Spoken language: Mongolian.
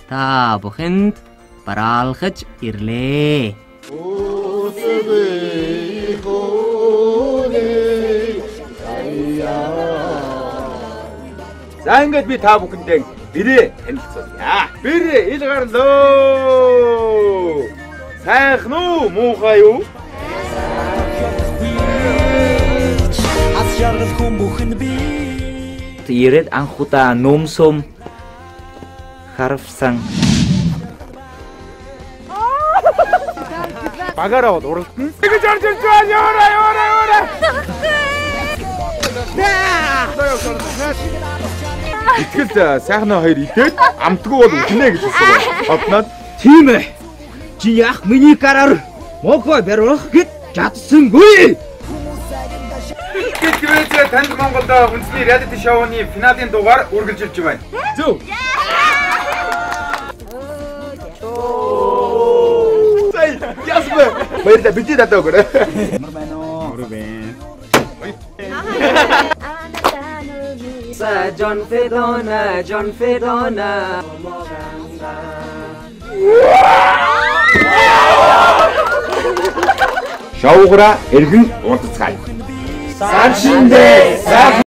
Та бүхэнд бaraалхаж ирлээ. За ингээд би та бүхэндээ бэрээ танилцуулъя. Бэрээ ил гарлоо. Сайхан уу, муухай юу? Аз жаргал хүн бүхэнд би Ирээд анхудаа нөмсөм харвсан. Багаараа бол уралдана. Тэгэж орж ирж байна. Яваа. Итгэл сайхнаа хоёр идээд амтгүй бол үхнэ гэж хэлсэн. Одноод Тийм ээ. Чи яах миний гараар мохоо барих гэд чадсангүй. Гэвч танд Монголд хүнсний реалити шоуны финалийн дугаар үргэлжилж байна. Зөв. Сэй, ясбэ. Баярлалаа бидний датаа өгөөрэй. Ямар байна уу? Өөр байна. John Fedona. Шоугаараа эргэн уулзцгаая. Саншиндээ.